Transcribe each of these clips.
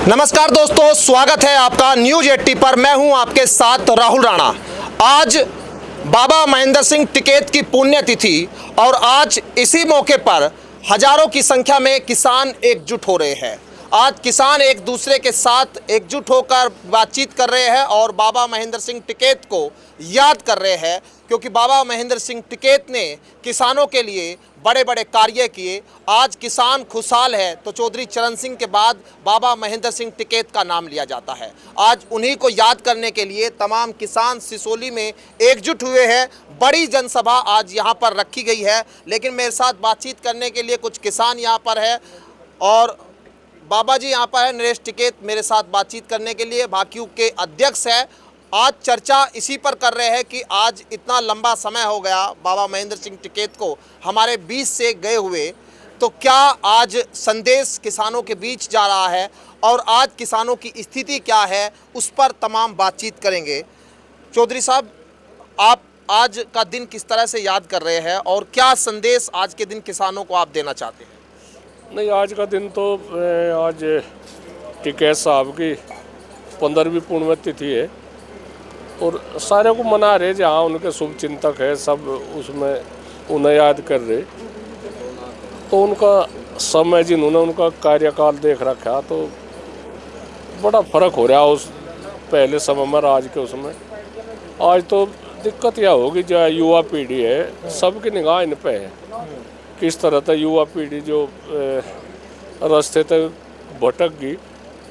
नमस्कार दोस्तों, स्वागत है आपका न्यूज 80 पर। मैं हूं आपके साथ राहुल राणा। आज बाबा महेंद्र सिंह टिकैत की पुण्यतिथि और आज इसी मौके पर हजारों की संख्या में किसान एकजुट हो रहे हैं। आज किसान एक दूसरे के साथ एकजुट होकर बातचीत कर रहे हैं और बाबा महेंद्र सिंह टिकैत को याद कर रहे हैं, क्योंकि बाबा महेंद्र सिंह टिकैत ने किसानों के लिए बड़े बड़े कार्य किए। आज किसान खुशहाल है तो चौधरी चरण सिंह के बाद बाबा महेंद्र सिंह टिकैत का नाम लिया जाता है। आज उन्हीं को याद करने के लिए तमाम किसान सिसोली में एकजुट हुए हैं। बड़ी जनसभा आज यहाँ पर रखी गई है, लेकिन मेरे साथ बातचीत करने के लिए कुछ किसान यहाँ पर है और बाबा जी यहाँ पर है। नरेश टिकैत मेरे साथ बातचीत करने के लिए भाकियू के अध्यक्ष है। आज चर्चा इसी पर कर रहे हैं कि आज इतना लंबा समय हो गया बाबा महेंद्र सिंह टिकैत को हमारे बीच से गए हुए, तो क्या आज संदेश किसानों के बीच जा रहा है और आज किसानों की स्थिति क्या है, उस पर तमाम बातचीत करेंगे। चौधरी साहब, आप आज का दिन किस तरह से याद कर रहे हैं और क्या संदेश आज के दिन किसानों को आप देना चाहते हैं? नहीं, आज का दिन तो आज टिकैत साहब की 15वीं पुण्यतिथि है और सारे को मना रहे जहाँ उनके शुभ चिंतक है, सब उसमें उन्हें याद कर रहे। तो उनका समय जिन्होंने उनका कार्यकाल देख रखा तो बड़ा फर्क हो रहा उस पहले समय में आज के उसमें। आज तो दिक्कत यह होगी जो युवा पीढ़ी है सबकी निगाह इन पे है, किस तरह से युवा पीढ़ी जो रास्ते तक भटक गई,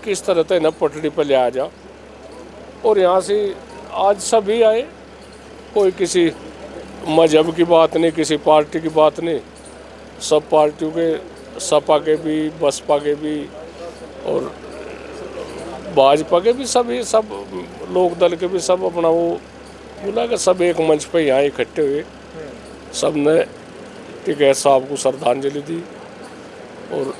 किस तरह से इन्हें पटड़ी पर ले आ जा। और यहाँ से आज सभी आए, कोई किसी मजहब की बात नहीं, किसी पार्टी की बात नहीं, सब पार्टियों के, सपा के भी, बसपा के भी और भाजपा के भी, सभी सब लोक दल के भी, सब अपना वो बोला कि सब एक मंच पे यहाँ इकट्ठे हुए। सब ने टिकैत साहब को श्रद्धांजलि दी और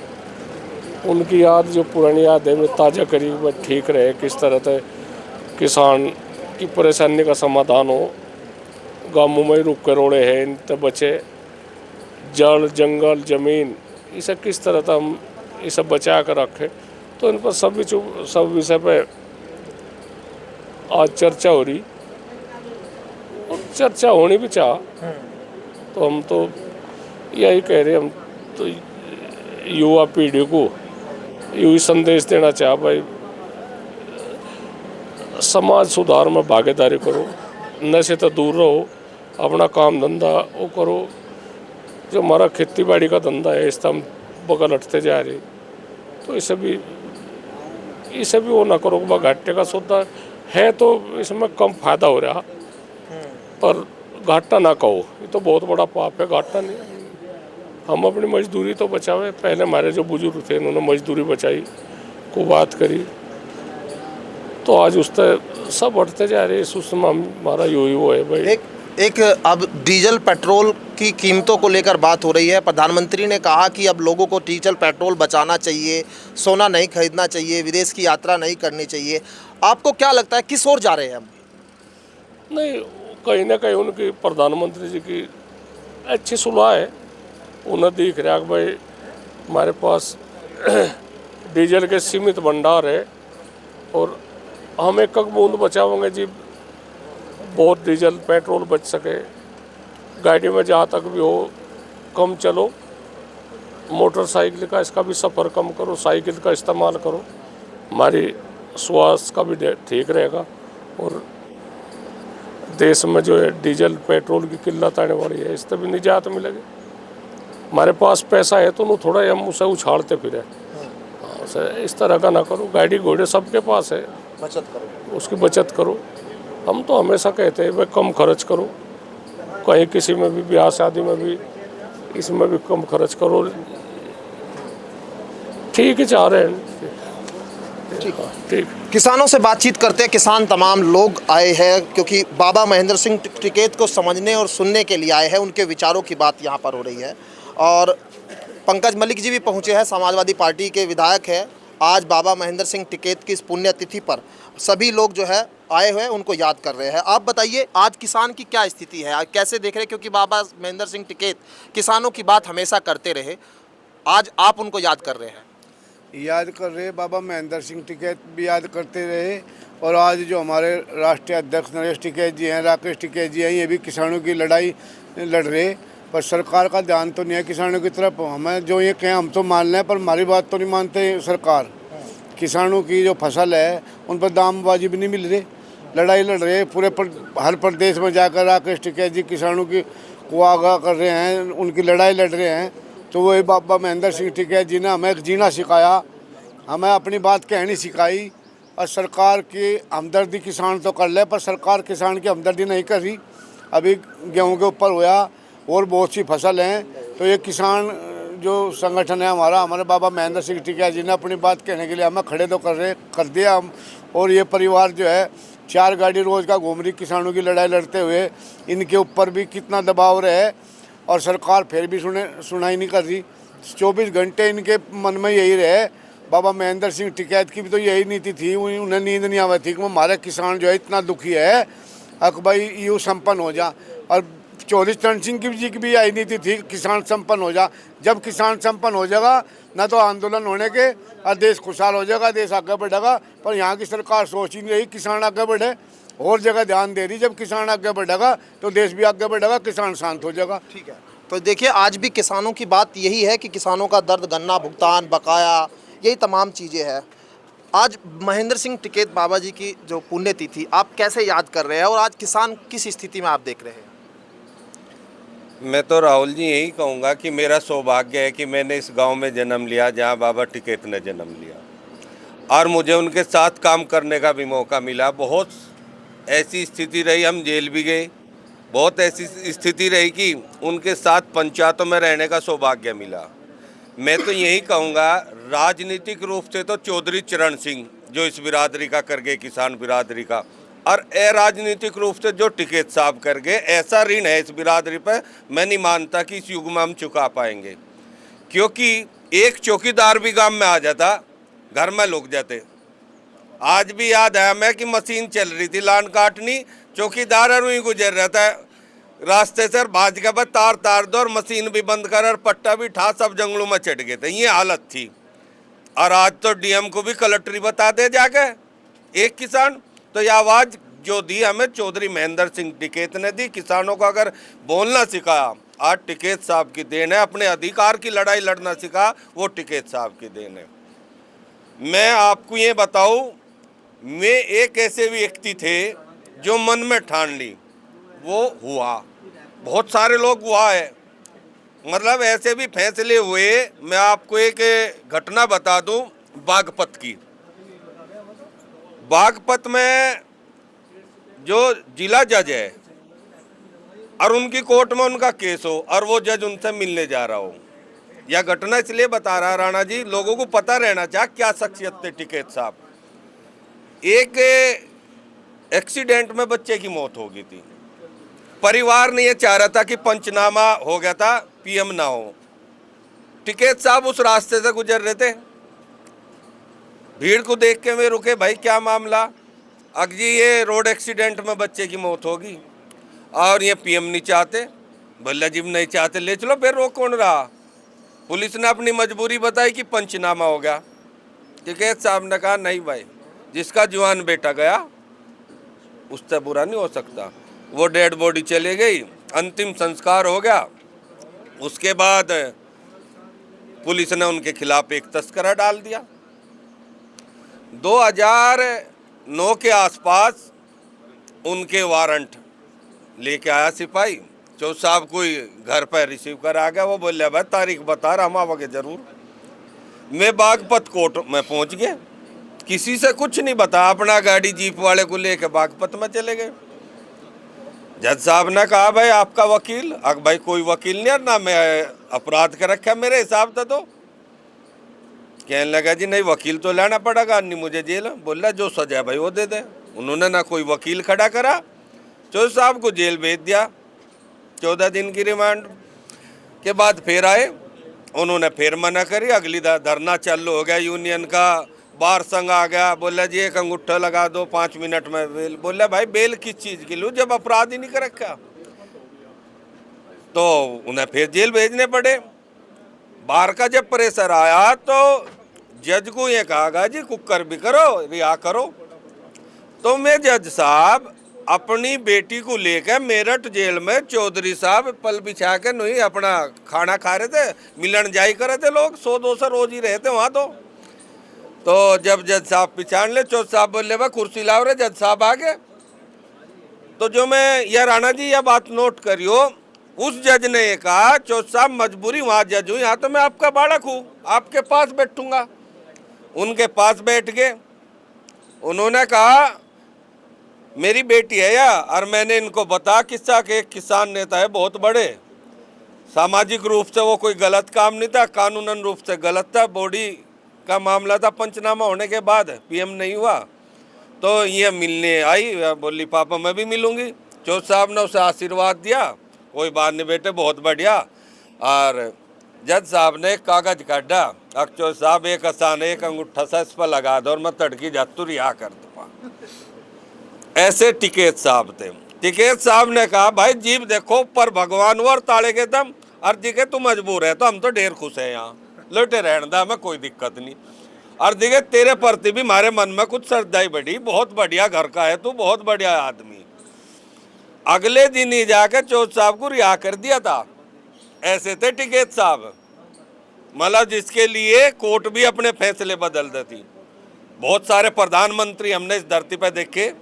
उनकी याद जो पुरानी याद है वो ताज़ा करी, वह ठीक रहे, किस तरह से किसान की परेशानी का समाधान हो। गाँवों में रुक के रोड़े हैं, इन तक बचे, जल जंगल जमीन, इसे किस तरह से हम इसे बचा कर रखें। तो इन पर सब विषय पे आज चर्चा हो रही और चर्चा होनी भी चाह। तो हम तो यही कह रहे, हम तो युवा पीढ़ी को यही संदेश देना चाह, भाई समाज सुधार में भागीदारी करो, नशे तो दूर रहो, अपना काम धंधा वो करो। जो हमारा खेती बाड़ी का धंधा है इस हम बगल हटते जा रहे, तो इसे भी वो ना करो। घाटे का सौदा है तो इसमें कम फायदा हो रहा, पर घाटा ना कहो, ये तो बहुत बड़ा पाप है। घाटा नहीं, हम अपनी मजदूरी तो बचावे। पहले हमारे जो बुजुर्ग थे उन्होंने मजदूरी बचाई को बात करी, तो आज उस पर सब हटते जा रहे। उसमें हमारा यही वो है भाई। एक अब डीजल पेट्रोल की कीमतों को लेकर बात हो रही है। प्रधानमंत्री ने कहा कि अब लोगों को डीजल पेट्रोल बचाना चाहिए, सोना नहीं खरीदना चाहिए, विदेश की यात्रा नहीं करनी चाहिए। आपको क्या लगता है किस ओर जा रहे हैं हम? नहीं, कहीं ना कहीं उनकी प्रधानमंत्री जी की अच्छी सुलह है। उन्हें दिख रहा कि भाई हमारे पास डीजल के सीमित भंडार है और हम एक बूंद बचाओगे जी, बहुत डीजल पेट्रोल बच सके। गाड़ी में जहाँ तक भी हो कम चलो, मोटरसाइकिल का इसका भी सफ़र कम करो, साइकिल का इस्तेमाल करो, हमारी स्वास्थ्य का भी ठीक रहेगा। और देश में जो है डीजल पेट्रोल की किल्लत आने वाली है, इससे भी निजात मिलेगी। हमारे पास पैसा है तो न थोड़ा हम उसे उछालते फिरे। इस तरह का ना करो, गाड़ी घोड़े सबके पास है, बचत करो, उसकी बचत करो। हम तो हमेशा कहते हैं भाई कम खर्च करो, कहीं किसी में भी ब्याह शादी में भी, इसमें भी कम खर्च करो। ठीक है, चाह रहे हैं। ठीक। किसानों से बातचीत करते हैं। किसान तमाम लोग आए हैं क्योंकि बाबा महेंद्र सिंह टिकैत को समझने और सुनने के लिए आए हैं। उनके विचारों की बात यहाँ पर हो रही है और पंकज मलिक जी भी पहुँचे हैं, समाजवादी पार्टी के विधायक हैं। आज बाबा महेंद्र सिंह टिकैत की इस पुण्यतिथि पर सभी लोग जो है आए हुए हैं, उनको याद कर रहे हैं। आप बताइए आज किसान की क्या स्थिति है, आज कैसे देख रहे हैं? क्योंकि बाबा महेंद्र सिंह टिकैत किसानों की बात हमेशा करते रहे, आज आप उनको याद कर रहे हैं। याद कर रहे, बाबा महेंद्र सिंह टिकैत भी याद करते रहे। और आज जो हमारे राष्ट्रीय अध्यक्ष नरेश टिकैत जी हैं, राकेश टिकैत जी हैं, ये भी किसानों की लड़ाई लड़ रहे। पर सरकार का ध्यान तो नहीं है किसानों की तरफ। हमें जो ये कहें हम तो मान लें, पर हमारी बात तो नहीं मानते सरकार। किसानों की जो फसल है उन पर दाम वाजिब नहीं मिल रहे, लड़ाई लड़ रहे पूरे हर प्रदेश में जाकर। राकेश टिकैत जी किसानों की को आगाह कर रहे हैं, उनकी लड़ाई लड़ रहे हैं। तो वही बाबा महेंद्र सिंह टिकैत जी ने हमें जीना सिखाया, हमें अपनी बात कहनी सिखाई। और सरकार की हमदर्दी किसान तो कर ले, पर सरकार किसान की हमदर्दी नहीं कर रही। अभी गेहूं के ऊपर होया और बहुत सी फसल हैं। तो ये किसान जो संगठन है हमारा, हमारे बाबा महेंद्र सिंह टिकैत जी ने अपनी बात कहने के लिए हमें खड़े तो कर दिया हम। और ये परिवार जो है 4 गाड़ी रोज़ का घूम रही किसानों की लड़ाई लड़ते हुए। इनके ऊपर भी कितना दबाव रहे और सरकार फिर भी सुनाई नहीं कर रही। 24 घंटे इनके मन में यही रहे। बाबा महेंद्र सिंह टिकैत की भी तो यही नीति थी, उन्हें नींद नहीं आवा थी कि हमारे किसान जो है इतना दुखी है, अक भाई यूँ संपन्न हो जा। और 24 चरण सिंह की जी की भी यही नीति थी, किसान संपन्न हो जा। जब किसान संपन्न हो जाएगा ना तो आंदोलन होने के और देश खुशहाल हो जाएगा, देश आगे बढ़ेगा। पर यहाँ की सरकार सोच ही नहीं रही किसान आगे बढ़े, और जगह ध्यान दे रही। जब किसान आगे बढ़ेगा तो देश भी आगे बढ़ेगा, किसान शांत हो जाएगा। ठीक है, तो देखिए आज भी किसानों की बात यही है कि किसानों का दर्द, गन्ना भुगतान, बकाया, यही तमाम चीज़ें हैं। आज महेंद्र सिंह टिकैत बाबा जी की जो पुण्यतिथि आप कैसे याद कर रहे हैं और आज किसान किस स्थिति में आप देख रहे हैं? मैं तो राहुल जी यही कहूँगा कि मेरा सौभाग्य है कि मैंने इस गांव में जन्म लिया जहां बाबा टिकैत ने जन्म लिया और मुझे उनके साथ काम करने का भी मौका मिला। बहुत ऐसी स्थिति रही, हम जेल भी गए, बहुत ऐसी स्थिति रही कि उनके साथ पंचायतों में रहने का सौभाग्य मिला। मैं तो यही कहूँगा, राजनीतिक रूप से तो चौधरी चरण सिंह जो इस बिरादरी का कर गए, किसान बिरादरी का, और अराजनीतिक रूप से जो टिकैत साहब कर गए, ऐसा ऋण है इस बिरादरी पर मैं नहीं मानता कि इस युग में हम चुका पाएंगे। क्योंकि एक चौकीदार भी गांव में आ जाता, घर में लुक जाते। आज भी याद है हमें कि मशीन चल रही थी लान काटनी, चौकीदार और वहीं गुजर रहता है रास्ते से, भाज के बाद तार दो और मशीन भी बंद कर और पट्टा भी ठा, सब जंगलों में चढ़ गए थे। ये हालत थी। और आज तो डीएम को भी कलेक्टरी बता दे जाके एक किसान। तो ये आवाज़ जो दी हमें चौधरी महेंद्र सिंह टिकैत ने दी, किसानों को अगर बोलना सिखाया, आज टिकैत साहब की देन है। अपने अधिकार की लड़ाई लड़ना सिखा, वो टिकैत साहब की देन है। मैं आपको ये बताऊं, मैं एक ऐसे व्यक्ति थे जो मन में ठान ली, वो हुआ। बहुत सारे लोग हुआ है, मतलब ऐसे भी फैसले हुए। मैं आपको एक घटना बता दूं बागपत की। बागपत में जो जिला जज है और उनकी कोर्ट में उनका केस हो और वो जज उनसे मिलने जा रहा हो, यह घटना इसलिए बता रहा राणा जी, लोगों को पता रहना चाहिए क्या शख्सियत थे टिकैत साहब। एक एक्सीडेंट में बच्चे की मौत हो गई थी। परिवार ने यह चाह रहा था कि पंचनामा हो गया था, पीएम ना हो। टिकैत साहब उस रास्ते से गुजर रहे थे, भीड़ को देख के वे रुके, भाई क्या मामला? अजी ये रोड एक्सीडेंट में बच्चे की मौत होगी और ये पीएम नहीं चाहते। भल्ला जी नहीं चाहते, ले चलो, फिर रो कौन रहा? पुलिस ने अपनी मजबूरी बताई कि पंचनामा हो गया। टिकैत साहब ने कहा नहीं भाई, जिसका जवान बेटा गया उससे बुरा नहीं हो सकता। वो डेड बॉडी चली गई, अंतिम संस्कार हो गया। उसके बाद पुलिस ने उनके खिलाफ एक तस्करा डाल दिया। 2009 के आसपास उनके वारंट लेके आया सिपाही, चौधरी साहब कोई घर पर रिसीव कर आ गया। वो बोले भाई तारीख बता रहा, हम आवागे जरूर। मैं बागपत कोर्ट में पहुंच गया, किसी से कुछ नहीं बता, अपना गाड़ी जीप वाले को लेके बागपत में चले गए। जज साहब ने कहा भाई आपका वकील? अग भाई कोई वकील नहीं, ना मैं अपराध कर रखा मेरे हिसाब से। तो कहने लगा जी नहीं वकील तो लाना पड़ेगा, नहीं मुझे जेल। बोला जो सजा भाई वो दे दे। उन्होंने ना कोई वकील खड़ा करा, चौधरी साहब को जेल भेज दिया। 14 दिन की रिमांड के बाद फिर आए, उन्होंने फिर मना करी। अगली धरना चालू हो गया यूनियन का, बार संघ आ गया, बोला जी एक अंगूठा लगा दो 5 मिनट में बेल। बोला भाई बेल किस चीज़ की लूँ जब अपराध ही नहीं कर रखा? तो उन्हें फिर जेल भेजने पड़े। बार का जब प्रेशर आया तो जज को ये कहा जी कुकर भी करो, रिहा करो। तो मैं जज साहब अपनी बेटी को लेकर मेरठ जेल में चौधरी साहब पल बिछा के नहीं अपना खाना खा रहे थे, मिलन जाई कर रहे थे लोग, 100-200 रोज ही रहते वहाँ। तो जब जज साहब पिछाड़ ले, चौधरी साहब बोले भाई कुर्सी लाओ रे, जज साहब आ गए। तो जो मैं यह राणा जी यह बात नोट करियो, उस जज ने ये कहा चौधरी साहब मजबूरी वहाँ जज हूँ, यहाँ तो मैं आपका बालक हूँ, आपके पास बैठूंगा। उनके पास बैठ गए। उन्होंने कहा मेरी बेटी है या, और मैंने इनको बता किस्सा के एक किसान नेता है बहुत बड़े, सामाजिक रूप से वो कोई गलत काम नहीं था, कानूनन रूप से गलत था, बॉडी का मामला था, पंचनामा होने के बाद पीएम नहीं हुआ। तो ये मिलने आई, बोली पापा मैं भी मिलूंगी। चौधरी साहब ने उसे आशीर्वाद दिया, कोई बात नहीं बेटे बहुत बढ़िया। और जज साहब ने एक कागज काटा, चौधरी साहब एक आसान एक अंगूठा सा इस पर लगा दो और मैं तड़की जातू रिहा कर दूंगा। ऐसे टिकैत साहब थे। टिकैत साहब ने कहा भाई जीव देखो पर भगवान और ताले के दम, अर्जी के तू मजबूर है तो हम तो ढेर खुश है, यहाँ लौटे रहने दा, हमें कोई दिक्कत नहीं। और देखे तेरे प्रति भी हमारे मन में कुछ श्रद्धाई बढ़ी, बहुत बढ़िया घर का है तू, बहुत बढ़िया आदमी। अगले दिन ही जाकर चौधरी साहब को रिहा कर दिया था। ऐसे थे टिकैत साहब, मतलब जिसके लिए कोर्ट भी अपने फैसले बदल देती। बहुत सारे प्रधानमंत्री हमने इस धरती पर देखे,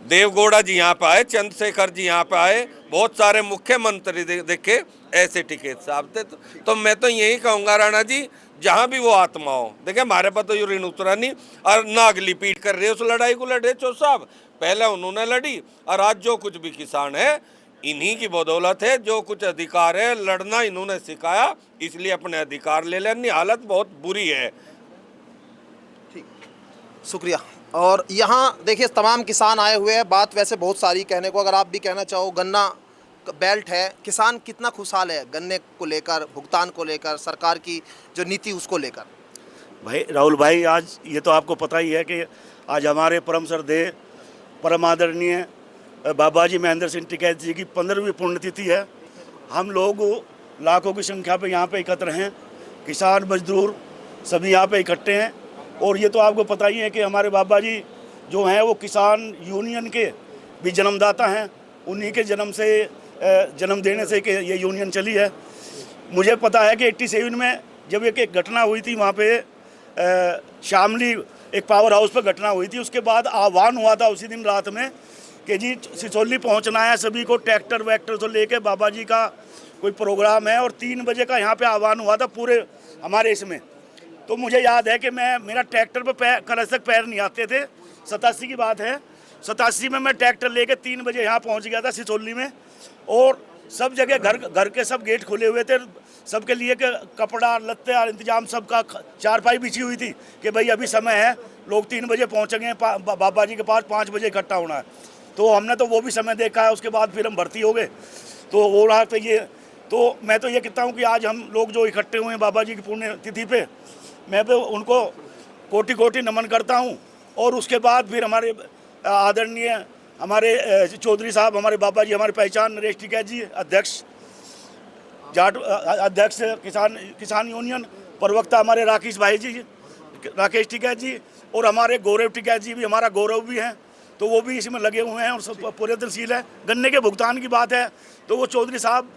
देवगौड़ा जी यहाँ पे आए, चंद्रशेखर जी यहाँ पे आए, बहुत सारे मुख्यमंत्री देखे, ऐसे टिकैत साहब थे। तो मैं तो यही कहूँगा राणा जी, जहाँ भी वो आत्मा हो, देखे हमारे पास तो ये ऋण उतरा नहीं और ना अगली पीढ़ी कर रही है उस लड़ाई को, लड़ रहे चौधरी साहब, पहले उन्होंने लड़ी और आज जो कुछ भी किसान है इन्हीं की बदौलत है, जो कुछ अधिकार है लड़ना इन्होंने सिखाया, इसलिए अपने अधिकार ले लेनी। हालत बहुत बुरी है। ठीक, शुक्रिया। और यहाँ देखिए तमाम किसान आए हुए हैं, बात वैसे बहुत सारी कहने को, अगर आप भी कहना चाहो, गन्ना बेल्ट है, किसान कितना खुशहाल है गन्ने को लेकर, भुगतान को लेकर, सरकार की जो नीति उसको लेकर? भाई राहुल भाई, आज ये तो आपको पता ही है कि आज हमारे परम श्रद्धेय परम आदरणीय बाबा जी महेंद्र सिंह टिकैत जी की 15वीं पुण्यतिथि है। हम लोग लाखों की संख्या पे यहाँ पे एकत्र हैं, किसान मजदूर सभी यहाँ पे इकट्ठे हैं। और ये तो आपको पता ही है कि हमारे बाबा जी जो हैं वो किसान यूनियन के भी जन्मदाता हैं, उन्हीं के जन्म देने से कि ये यूनियन चली है। मुझे पता है कि 87 में जब एक घटना हुई थी वहाँ पे शामली एक पावर हाउस पर घटना हुई थी, उसके बाद आह्वान हुआ था उसी दिन रात में कि जी सिसोली पहुँचना है सभी को, ट्रैक्टर वैक्टर से लेके बाबा जी का कोई प्रोग्राम है, और 3 बजे का यहाँ पे आह्वान हुआ था पूरे हमारे इसमें। तो मुझे याद है कि मेरा ट्रैक्टर पे कलश तक पैर नहीं आते थे, 87 की बात है। 87 में मैं ट्रैक्टर लेके 3 बजे यहाँ पहुँच गया था सिसोली में, और सब जगह घर के सब गेट खुले हुए थे, सबके लिए के कपड़ा लत्ते और इंतजाम सबका, चारपाई बिछी हुई थी कि भाई अभी समय है, लोग 3 बजे पहुँचेंगे बाबा जी के पास, 5 बजे इकट्ठा होना है। तो हमने तो वो भी समय देखा है, उसके बाद फिर हम भर्ती हो गए। तो वो रहा तो ये, तो मैं तो ये कहता हूँ कि आज हम लोग जो इकट्ठे हुए हैं बाबा जी की पुण्य तिथि पे, मैं तो उनको कोटि कोटि नमन करता हूँ। और उसके बाद फिर हमारे आदरणीय हमारे चौधरी साहब, हमारे बाबा जी, हमारे पहचान नरेश टिकैत जी, अध्यक्ष जाट, अध्यक्ष किसान यूनियन, प्रवक्ता हमारे राकेश भाई जी, राकेश टिकैत जी, और हमारे गौरव टिकैत जी भी, हमारा गौरव भी हैं, तो वो भी इसमें लगे हुए हैं और सब प्रयत्नशील है। गन्ने के भुगतान की बात है तो वो चौधरी साहब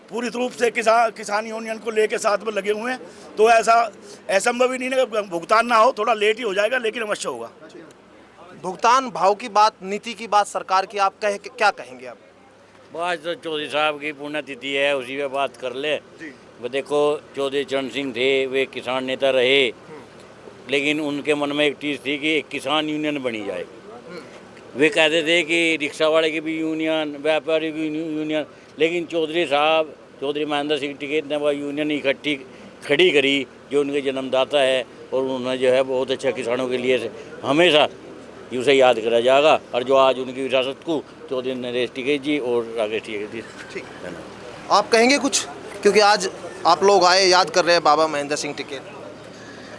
पूरी रूप से किसान यूनियन को लेके साथ में लगे हुए हैं। तो ऐसा असंभव ही नहीं है कि भुगतान ना हो, थोड़ा लेट ही हो जाएगा लेकिन अवश्य होगा। भुगतान भाव की बात, नीति की बात सरकार की, आप क्या कहेंगे आप? आज तो चौधरी साहब की पुण्यतिथि है, उसी पे बात कर ले। वो देखो चौधरी चरण सिंह थे, वे किसान नेता रहे, लेकिन उनके मन में एक चीज़ थी कि एक किसान यूनियन बनी जाए। वे कहते थे कि रिक्शा वाले की भी यूनियन, व्यापारी की यूनियन, लेकिन चौधरी साहब, चौधरी महेंद्र सिंह टिकैत ने वह यूनियन इकट्ठी खड़ी करी जो उनके जन्मदाता है, और उन्होंने जो है बहुत अच्छा किसानों के लिए हमेशा उसे याद करा जाएगा। और जो आज उनकी विरासत को चौधरी नरेश टिकैत जी और राकेश टिकैत जी। ठीक, आप कहेंगे कुछ, क्योंकि आज आप लोग आए याद कर रहे हैं बाबा महेंद्र सिंह टिकैत?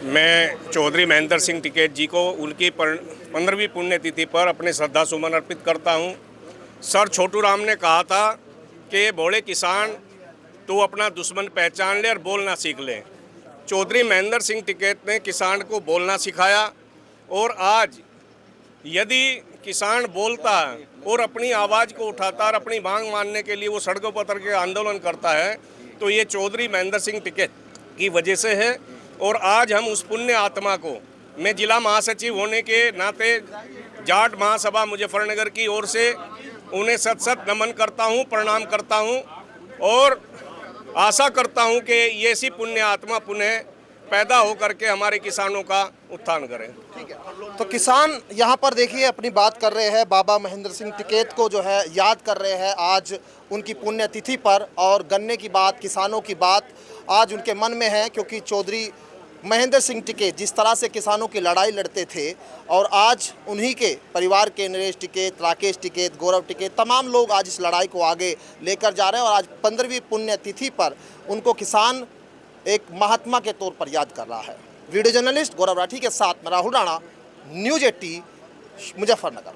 मैं चौधरी महेंद्र सिंह टिकैत जी को उनकी 15वीं पुण्यतिथि पर अपने श्रद्धा सुमन अर्पित करता हूं। सर छोटू राम ने कहा था कि भोले किसान तू अपना दुश्मन पहचान ले और बोलना सीख ले। चौधरी महेंद्र सिंह टिकैत ने किसान को बोलना सिखाया। और आज यदि किसान बोलता है और अपनी आवाज़ को उठाता है और अपनी मांग मानने के लिए वो सड़कों पर उतर के आंदोलन करता है, तो ये चौधरी महेंद्र सिंह टिकैत की वजह से है। और आज हम उस पुण्य आत्मा को, मैं जिला महासचिव होने के नाते जाट महासभा मुजफ्फरनगर की ओर से उन्हें सत सत नमन करता हूं, प्रणाम करता हूं और आशा करता हूं कि ये ऐसी पुण्य आत्मा पुनः पैदा हो करके हमारे किसानों का उत्थान करें। ठीक है, तो किसान यहाँ पर देखिए अपनी बात कर रहे हैं, बाबा महेंद्र सिंह टिकैत को जो है याद कर रहे हैं आज उनकी पुण्यतिथि पर। और गन्ने की बात, किसानों की बात आज उनके मन में है, क्योंकि चौधरी महेंद्र सिंह टिकैत जिस तरह से किसानों की लड़ाई लड़ते थे और आज उन्हीं के परिवार के नरेश टिकैत, राकेश टिकैत, गौरव टिकैत, तमाम लोग आज इस लड़ाई को आगे लेकर जा रहे हैं। और आज 15वीं पुण्यतिथि पर उनको किसान एक महात्मा के तौर पर याद कर रहा है। वीडियो जर्नलिस्ट गौरव राठी के साथ मैं राहुल राणा, न्यूज़ 80 मुजफ्फरनगर।